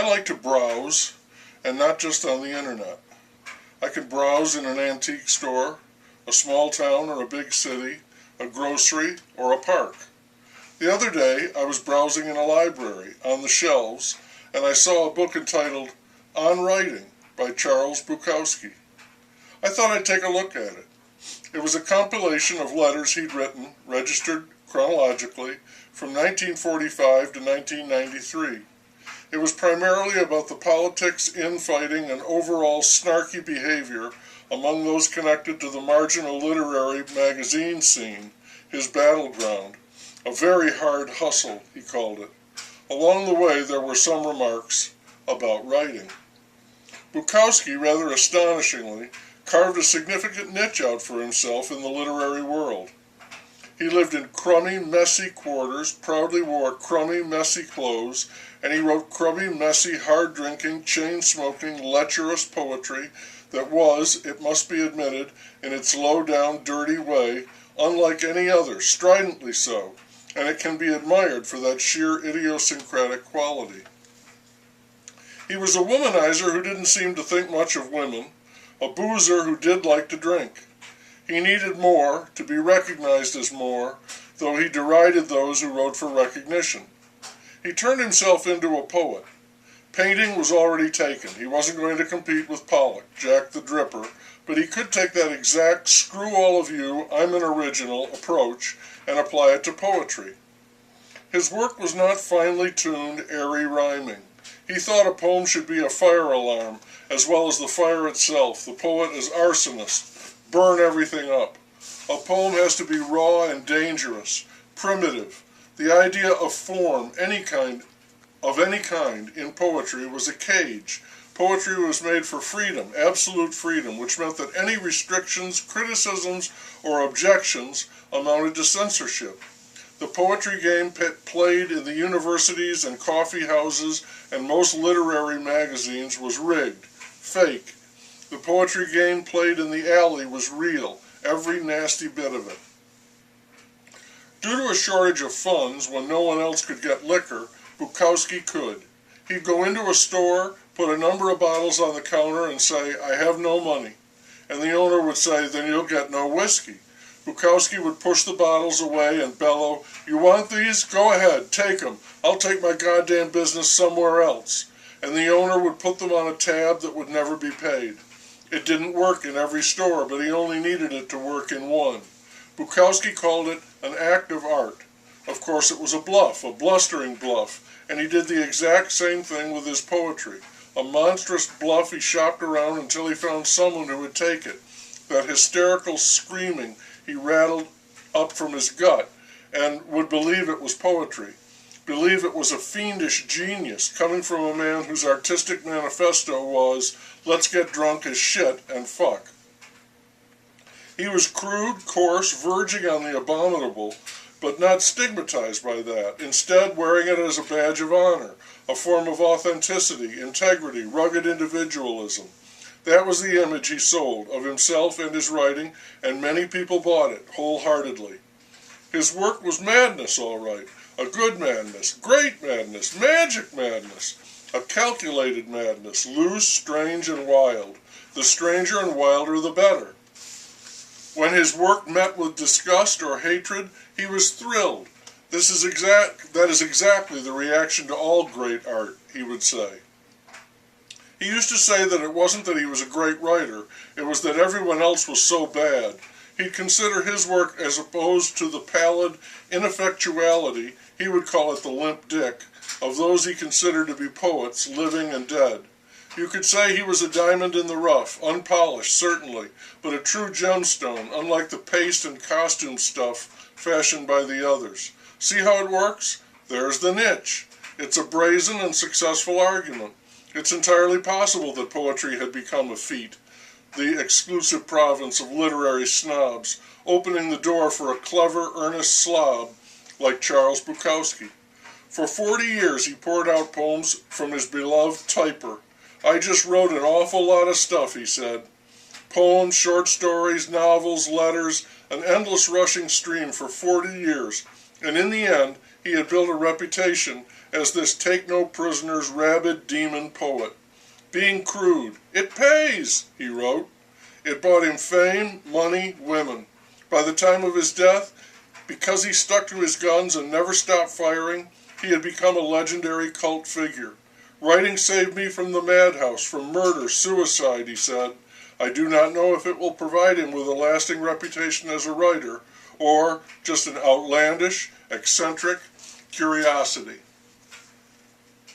like to browse, and not just on the internet. I can browse in an antique store, a small town or a big city, a grocery, or a park. The other day, I was browsing in a library on the shelves, and I saw a book entitled On Writing by Charles Bukowski. I thought I'd take a look at it. It was a compilation of letters he'd written, registered chronologically, from 1945 to 1993. It was primarily about the politics, infighting, and overall snarky behavior among those connected to the marginal literary magazine scene, his battleground. A very hard hustle, he called it. Along the way, there were some remarks about writing. Bukowski, rather astonishingly, carved a significant niche out for himself in the literary world. He lived in crummy, messy quarters, proudly wore crummy, messy clothes, and he wrote crummy, messy, hard-drinking, chain-smoking, lecherous poetry that was, it must be admitted, in its low-down, dirty way, unlike any other, stridently so, and it can be admired for that sheer idiosyncratic quality. He was a womanizer who didn't seem to think much of women, a boozer who did like to drink. He needed more, to be recognized as more, though he derided those who wrote for recognition. He turned himself into a poet. Painting was already taken. He wasn't going to compete with Pollock, Jack the Dripper, but he could take that exact screw all of you, I'm an original approach and apply it to poetry. His work was not finely tuned, airy rhyming. He thought a poem should be a fire alarm, as well as the fire itself, the poet as arsonist, burn everything up. A poem has to be raw and dangerous, primitive. The idea of form, any kind, in poetry was a cage. Poetry was made for freedom, absolute freedom, which meant that any restrictions, criticisms, or objections amounted to censorship. The poetry game played in the universities and coffee houses and most literary magazines was rigged, fake. The poetry game played in the alley was real, every nasty bit of it. Due to a shortage of funds, when no one else could get liquor, Bukowski could. He'd go into a store, put a number of bottles on the counter and say, I have no money. And the owner would say, then you'll get no whiskey. Bukowski would push the bottles away and bellow, you want these? Go ahead, take them. I'll take my goddamn business somewhere else. And the owner would put them on a tab that would never be paid. It didn't work in every store, but he only needed it to work in one. Bukowski called it an act of art. Of course, it was a bluff, a blustering bluff, and he did the exact same thing with his poetry. A monstrous bluff he shopped around until he found someone who would take it. That hysterical screaming he rattled up from his gut and would believe it was poetry, believe it was a fiendish genius coming from a man whose artistic manifesto was, let's get drunk as shit and fuck. He was crude, coarse, verging on the abominable, but not stigmatized by that, instead wearing it as a badge of honor, a form of authenticity, integrity, rugged individualism. That was the image he sold of himself and his writing, and many people bought it wholeheartedly. His work was madness, all right, a good madness, great madness, magic madness, a calculated madness, loose, strange, and wild. The stranger and wilder the better. When his work met with disgust or hatred, he was thrilled. That is exactly the reaction to all great art, he would say. He used to say that it wasn't that he was a great writer, it was that everyone else was so bad. He'd consider his work as opposed to the pallid ineffectuality, he would call it the limp dick, of those he considered to be poets, living and dead. You could say he was a diamond in the rough, unpolished, certainly, but a true gemstone, unlike the paste and costume stuff fashioned by the others. See how it works? There's the niche. It's a brazen and successful argument. It's entirely possible that poetry had become a feat, the exclusive province of literary snobs, opening the door for a clever, earnest slob like Charles Bukowski. For 40 years he poured out poems from his beloved typer. I just wrote an awful lot of stuff, he said. Poems, short stories, novels, letters, an endless rushing stream for 40 years. And in the end, he had built a reputation as this take-no-prisoners rabid demon poet. Being crude. It pays, he wrote. It bought him fame, money, women. By the time of his death, because he stuck to his guns and never stopped firing, he had become a legendary cult figure. Writing saved me from the madhouse, from murder, suicide, he said. I do not know if it will provide him with a lasting reputation as a writer, or just an outlandish, eccentric curiosity.